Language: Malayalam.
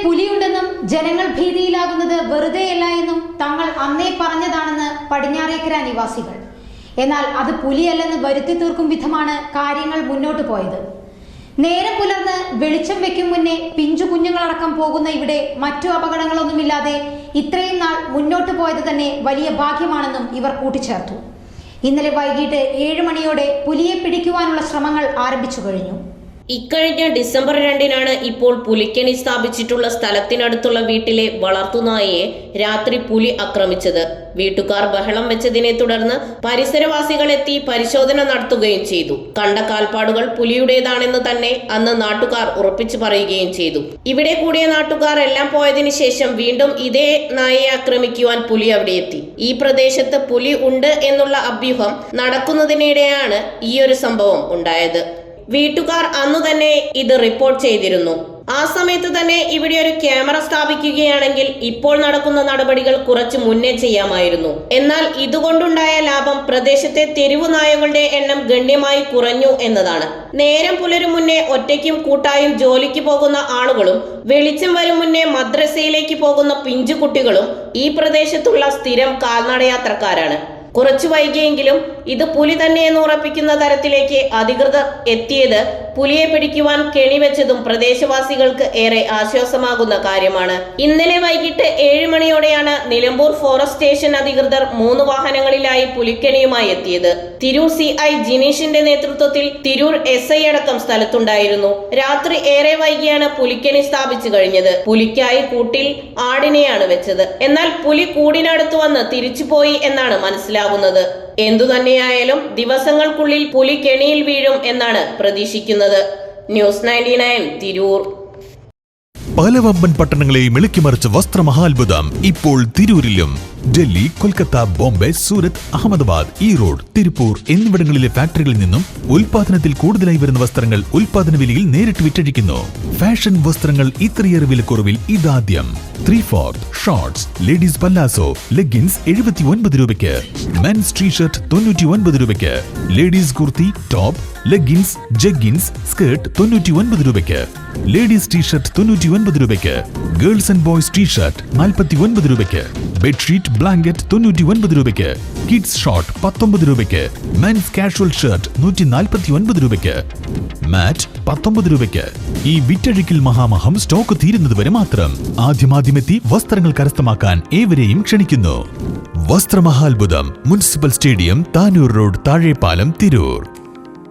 പുലിയുണ്ടെന്നും ജനങ്ങൾ ഭീതിയിലാകുന്നത് വെറുതെയല്ല എന്നും തങ്ങൾ അന്നേ പറഞ്ഞതാണെന്ന് പടിഞ്ഞാറേക്കര നിവാസികൾ. എന്നാൽ അത് പുലിയല്ലെന്ന് വരുത്തി തീർക്കും വിധമാണ് കാര്യങ്ങൾ മുന്നോട്ട് പോയത്. നേരം പുലർന്ന് വെളിച്ചം വെക്കും മുന്നേ പിഞ്ചു കുഞ്ഞുങ്ങളടക്കം പോകുന്ന ഇവിടെ മറ്റു അപകടങ്ങളൊന്നുമില്ലാതെ ഇത്രയും നാൾ മുന്നോട്ട് പോയത് തന്നെ വലിയ ഭാഗ്യമാണെന്നും ഇവർ കൂട്ടിച്ചേർത്തു. ഇന്നലെ വൈകിട്ട് 7 മണിയോടെ പുലിയെ പിടിക്കുവാനുള്ള ശ്രമങ്ങൾ ആരംഭിച്ചു കഴിഞ്ഞു. ഇക്കഴിഞ്ഞ ഡിസംബർ 2-നാണ് ഇപ്പോൾ പുലിക്കണി സ്ഥാപിച്ചിട്ടുള്ള സ്ഥലത്തിനടുത്തുള്ള വീട്ടിലെ വളർത്തുനായയെ രാത്രി പുലി ആക്രമിച്ചത്. വീട്ടുകാർ ബഹളം വെച്ചതിനെ തുടർന്ന് പരിസരവാസികൾ എത്തി പരിശോധന നടത്തുകയും ചെയ്തു. കണ്ട കാൽപ്പാടുകൾ പുലിയുടേതാണെന്ന് തന്നെ അന്ന് നാട്ടുകാർ ഉറപ്പിച്ചു പറയുകയും ചെയ്തു. ഇവിടെ കൂടിയ നാട്ടുകാർ എല്ലാം പോയതിനു ശേഷം വീണ്ടും ഇതേ നായയെ ആക്രമിക്കുവാൻ പുലി അവിടെ എത്തി. ഈ പ്രദേശത്ത് പുലി ഉണ്ട് എന്നുള്ള അഭ്യൂഹം നടക്കുന്നതിനിടെയാണ് ഈ ഒരു സംഭവം ഉണ്ടായത്. വീട്ടുകാർ അന്നു തന്നെ ഇത് റിപ്പോർട്ട് ചെയ്തിരുന്നു. ആ സമയത്ത് തന്നെ ഇവിടെ ഒരു ക്യാമറ സ്ഥാപിക്കുകയാണെങ്കിൽ ഇപ്പോൾ നടക്കുന്ന നടപടികൾ കുറച്ചു മുന്നേ ചെയ്യാമായിരുന്നു. എന്നാൽ ഇതുകൊണ്ടുണ്ടായ ലാഭം പ്രദേശത്തെ തെരുവു നായകളുടെ എണ്ണം ഗണ്യമായി കുറഞ്ഞു എന്നതാണ്. നേരം പുലരും മുന്നേ ഒറ്റയ്ക്കും കൂട്ടായും ജോലിക്ക് പോകുന്ന ആളുകളും വെളിച്ചം വരും മുന്നേ മദ്രസയിലേക്ക് പോകുന്ന പിഞ്ചു കുട്ടികളും ഈ പ്രദേശത്തുള്ള സ്ഥിരം കാൽനടയാത്രക്കാരാണ്. കുറച്ചു വൈകിയെങ്കിലും ഇത് പുലി തന്നെയെന്ന് ഉറപ്പിക്കുന്ന തരത്തിലേക്ക് അധികൃതർ എത്തിയത് പുലിയെ പിടിക്കുവാൻ കെണിവെച്ചതും പ്രദേശവാസികൾക്ക് ഏറെ ആശ്വാസമാകുന്ന കാര്യമാണ്. ഇന്നലെ വൈകിട്ട് 7 മണിയോടെയാണ് നിലമ്പൂർ ഫോറസ്റ്റ് സ്റ്റേഷൻ അധികൃതർ 3 വാഹനങ്ങളിലായി പുലിക്കണിയുമായി എത്തിയത്. തിരൂർ CI ജിനീഷിന്റെ നേതൃത്വത്തിൽ തിരൂർ SI അടക്കം സ്ഥലത്തുണ്ടായിരുന്നു. രാത്രി ഏറെ വൈകിയാണ് പുലിക്കണി സ്ഥാപിച്ചു കഴിഞ്ഞത്. പുലിക്കായി കൂട്ടിൽ ആടിനെയാണ് വെച്ചത്. എന്നാൽ പുലി കൂടിനടുത്ത് വന്ന് തിരിച്ചുപോയി എന്നാണ് മനസ്സിലാകുന്നത്. എന്തുതന്നെയായാലും ദിവസങ്ങൾക്കുള്ളിൽ പുലി കെണിയിൽ വീഴും എന്നാണ് പ്രതീക്ഷിക്കുന്നത്. ന്യൂസ് 99 തിരൂർ. പല വമ്പൻ പട്ടണങ്ങളെയും ഇളക്കിമറിച്ച വസ്ത്രമഹാത്ഭുതം ഇപ്പോൾ തിരൂരിലും. ഡൽഹി, കൊൽക്കത്ത, ബോംബെ, സൂറത്ത്, അഹമ്മദാബാദ്, ഈറോഡ്, തിരുപ്പൂർ എന്നിവിടങ്ങളിലെ ഫാക്ടറികളിൽ നിന്നും ഉൽപാദനത്തിൽ കൂടുതലായി വരുന്ന വസ്ത്രങ്ങൾ ഉൽപാദന വിലയിൽ നേരിട്ട് വിറ്റഴിക്കുന്നു. ഫാഷൻ വസ്ത്രങ്ങൾ ഇത്രയേറെ വിലക്കുറവിൽ ഇതാദ്യം. 3/4 ഷോർട്സ്, ലേഡീസ് പല്ലാസോ, ലെഗിൻസ് 79 രൂപയ്ക്ക്, മെൻസ് ടീഷർട്ട് 99 രൂപയ്ക്ക്, ladies kurti, top, leggings, jeggings, skirt 99 രൂപയ്ക്ക്, ലേഡീസ് ടീഷർട്ട് 99 രൂപയ്ക്ക്, ഗേൾസ് ആൻഡ് ബോയ്സ് ടീഷർട്ട് 49 രൂപയ്ക്ക്, ബെഡ്ഷീറ്റ്, ബ്ലാങ്കറ്റ് 99 രൂപയ്ക്ക്, കിഡ്സ് ഷോർട്ട് 19 രൂപയ്ക്ക്, മെൻസ് കാഷ്വൽ ഷർട്ട് 149 രൂപയ്ക്ക്, മാറ്റ് 19 രൂപയ്ക്ക്. ഈ വിറ്റഴിക്കൽ മഹാമഹം സ്റ്റോക്ക് തീരുന്നതുവരെ മാത്രം. ആദ്യമെത്തി വസ്ത്രങ്ങൾ കരസ്ഥമാക്കാൻ ഏവരെയും ക്ഷണിക്കുന്നു. വസ്ത്രമഹാത്ഭുതം, municipal stadium, Tanur road, Thazhepalam, Tirur.